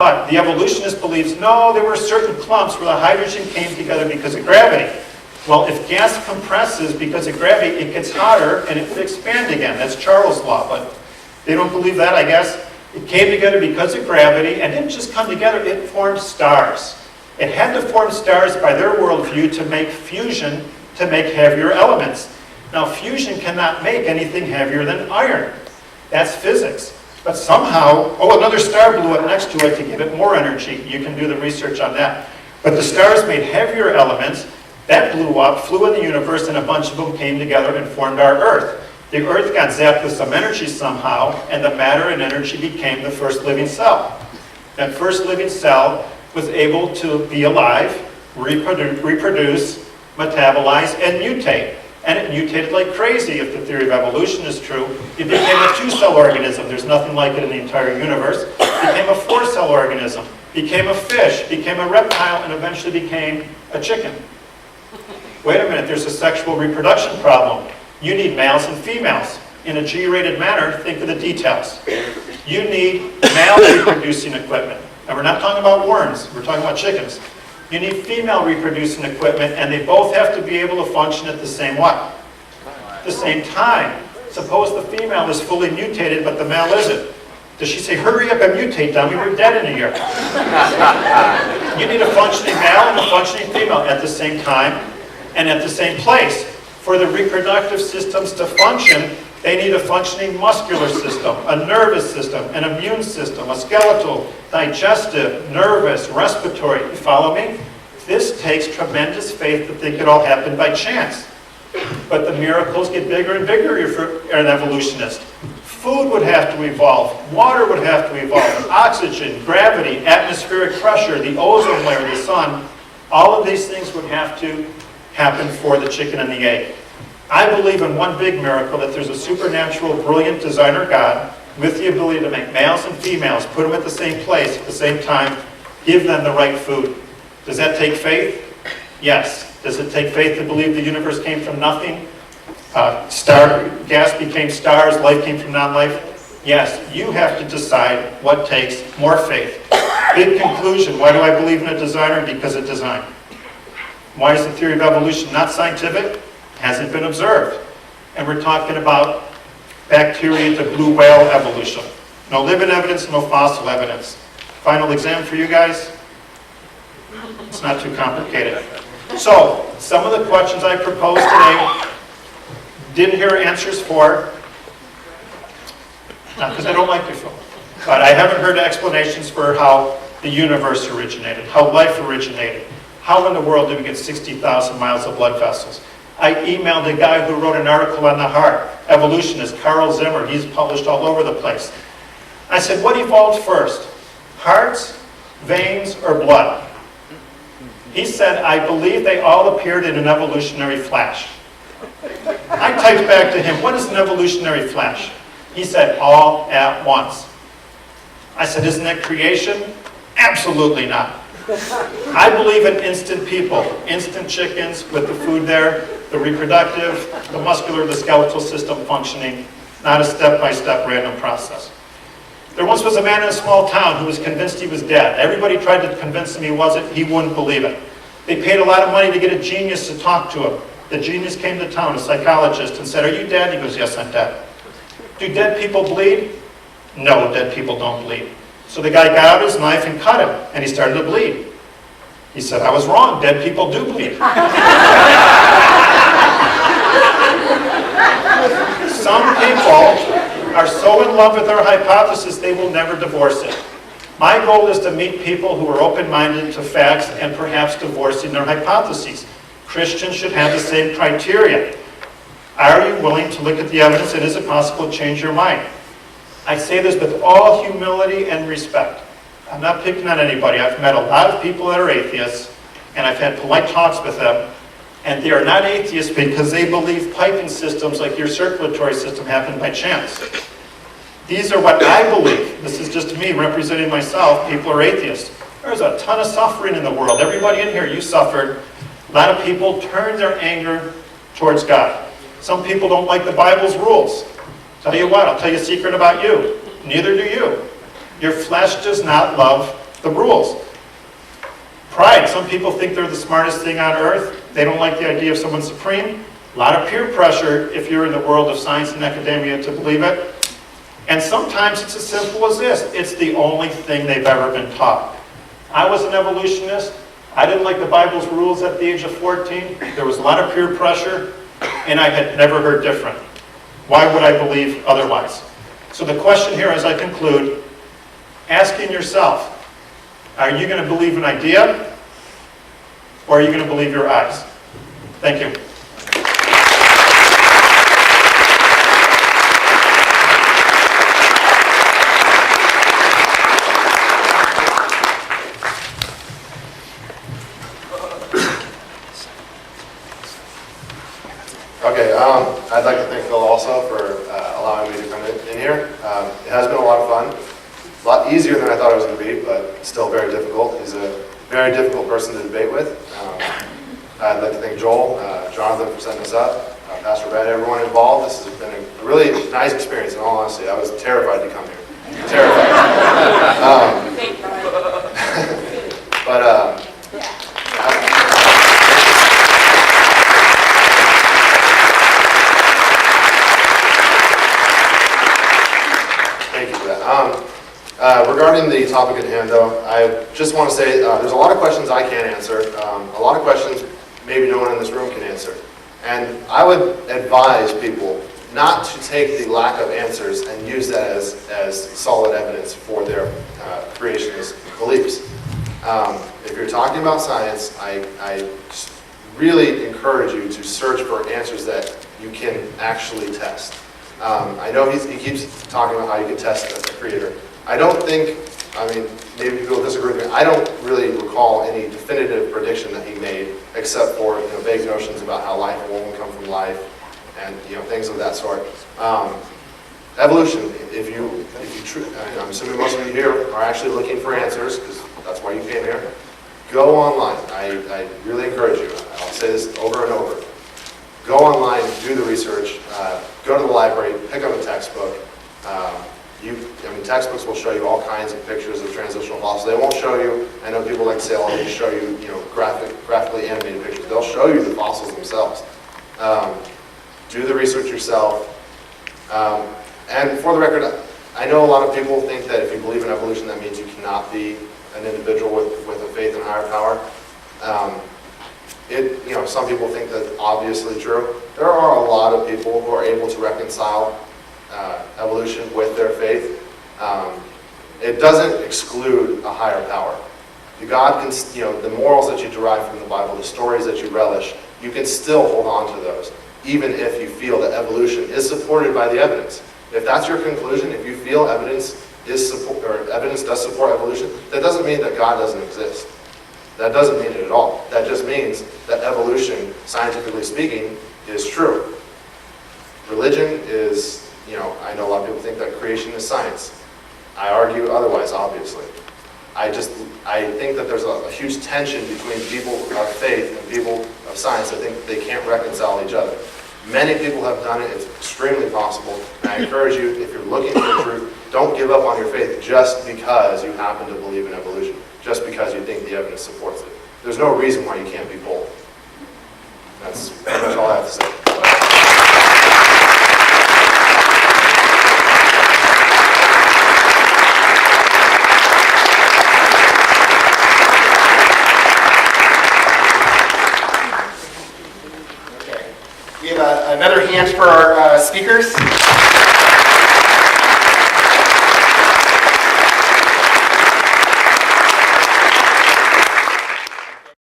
But the evolutionist believes, no, there were certain clumps where the hydrogen came together because of gravity. Well, if gas compresses because of gravity, it gets hotter and it will expand again. That's Charles' law, but they don't believe that, I guess. It came together because of gravity, and didn't just come together, it formed stars. It had to form stars by their worldview to make fusion, to make heavier elements. Now, fusion cannot make anything heavier than iron. That's physics. But somehow, another star blew up next to it to give it more energy. You can do the research on that. But the stars made heavier elements. That blew up, flew in the universe, and a bunch of them came together and formed our Earth. The Earth got zapped with some energy somehow, and the matter and energy became the first living cell. That first living cell was able to be alive, reproduce, metabolize, and mutate. And it mutated like crazy, if the theory of evolution is true. It became a 2-cell organism. There's nothing like it in the entire universe. It became a 4-cell organism, became a fish, became a reptile, and eventually became a chicken. Wait a minute, there's a sexual reproduction problem. You need males and females. In a G-rated manner, think of the details. You need male reproducing equipment. And we're not talking about worms, we're talking about chickens. You need female reproducing equipment, and they both have to be able to function at the same what? The same time. Suppose the female is fully mutated, but the male isn't. Does she say, hurry up and mutate, Don, we were dead in a year? You need a functioning male and a functioning female at the same time and at the same place. For the reproductive systems to function, they need a functioning muscular system, a nervous system, an immune system, a skeletal, digestive, nervous, respiratory. You follow me? This takes tremendous faith to think it all happened by chance. But the miracles get bigger and bigger if you're an evolutionist. Food would have to evolve. Water would have to evolve. Oxygen, gravity, atmospheric pressure, the ozone layer, the sun. All of these things would have to happen for the chicken and the egg. I believe in one big miracle, that there's a supernatural, brilliant designer God with the ability to make males and females, put them at the same place at the same time, give them the right food. Does that take faith? Yes. Does it take faith to believe the universe came from nothing? Gas became stars, life came from non-life? Yes. You have to decide what takes more faith. Big conclusion. Why do I believe in a designer? Because of design. Why is the theory of evolution not scientific? Hasn't been observed. And we're talking about bacteria to blue whale evolution. No living evidence, no fossil evidence. Final exam for you guys? It's not too complicated. So, some of the questions I proposed today, didn't hear answers for, not because I don't like you, but I haven't heard explanations for how the universe originated, how life originated. How in the world did we get 60,000 miles of blood vessels? I emailed a guy who wrote an article on the heart, evolutionist, Carl Zimmer. He's published all over the place. I said, what evolved first? Hearts, veins, or blood? He said, I believe they all appeared in an evolutionary flash. I typed back to him, what is an evolutionary flash? He said, all at once. I said, isn't that creation? Absolutely not. I believe in instant people, instant chickens with the food there, the reproductive, the muscular, the skeletal system functioning, not a step-by-step random process. There once was a man in a small town who was convinced he was dead. Everybody tried to convince him he wasn't. He wouldn't believe it. They paid a lot of money to get a genius to talk to him. The genius came to town, a psychologist, and said, are you dead? He goes, yes, I'm dead. Do dead people bleed? No, dead people don't bleed. So the guy got out his knife and cut him, and he started to bleed. He said, I was wrong, dead people do bleed. Some people are so in love with their hypothesis they will never divorce it. My goal is to meet people who are open-minded to facts and perhaps divorcing their hypotheses. Christians should have the same criteria. Are you willing to look at the evidence, and is it possible to change your mind? I say this with all humility and respect. I'm not picking on anybody. I've met a lot of people that are atheists, and I've had polite talks with them, and they are not atheists because they believe piping systems like your circulatory system happen by chance. These are what I believe. This is just me representing myself. People are atheists. There's a ton of suffering in the world. Everybody in here, you suffered. A lot of people turn their anger towards God. Some people don't like the Bible's rules. Tell you what, I'll tell you a secret about you. Neither do you. Your flesh does not love the rules. Pride. Some people think they're the smartest thing on earth. They don't like the idea of someone supreme. A lot of peer pressure if you're in the world of science and academia to believe it. And sometimes it's as simple as this. It's the only thing they've ever been taught. I was an evolutionist. I didn't like the Bible's rules at the age of 14. There was a lot of peer pressure, and I had never heard different. Why would I believe otherwise? So the question here as I conclude, asking yourself, are you going to believe an idea, or are you going to believe your eyes? Thank you. Okay, I'd like to thank Phil also for allowing me to come in here. It has been a lot of fun. A lot easier than I thought it was going to be, but still very difficult. He's a very difficult person to debate with. I'd like to thank Joel, Jonathan for setting us up, Pastor Brad, everyone involved. This has been a really nice experience, in all honesty. I was terrified to come here. Terrified. But thank you for that. Regarding the topic at hand, though, I just want to say there's a lot of questions I can't answer. A lot of questions maybe no one in this room can answer. And I would advise people not to take the lack of answers and use that as solid evidence for their creationist beliefs. If you're talking about science, I really encourage you to search for answers that you can actually test. I know he keeps talking about how you can test a creator. I don't think, maybe people disagree with me, I don't really recall any definitive prediction that he made, except for vague notions about how life will only come from life, and things of that sort. Evolution, I'm assuming most of you here are actually looking for answers, because that's why you came here. Go online. I really encourage you. I'll say this over and over. Go online, do the research, go to the library, pick up a textbook. Textbooks will show you all kinds of pictures of transitional fossils. They won't show you, I know people like to say, oh, they show you, graphically animated pictures. They'll show you the fossils themselves. Do the research yourself. And for the record, I know a lot of people think that if you believe in evolution, that means you cannot be an individual with a faith in higher power. Some people think that's obviously true. There are a lot of people who are able to reconcile evolution with their faith. It doesn't exclude a higher power. God can, the morals that you derive from the Bible, the stories that you relish, you can still hold on to those, even if you feel that evolution is supported by the evidence. If that's your conclusion, if you feel evidence does support evolution, that doesn't mean that God doesn't exist. That doesn't mean it at all. That just means that evolution, scientifically speaking, is true. Religion is, I know a lot of people think that creation is science. I argue otherwise, obviously. I think that there's a huge tension between people of faith and people of science. I think they can't reconcile each other. Many people have done it. It's extremely possible. And I encourage you, if you're looking for truth, don't give up on your faith just because you happen to believe in evolution, just because you think the evidence supports it. There's no reason why you can't be bold. That's pretty much all I have to say. We have another hand for our speakers.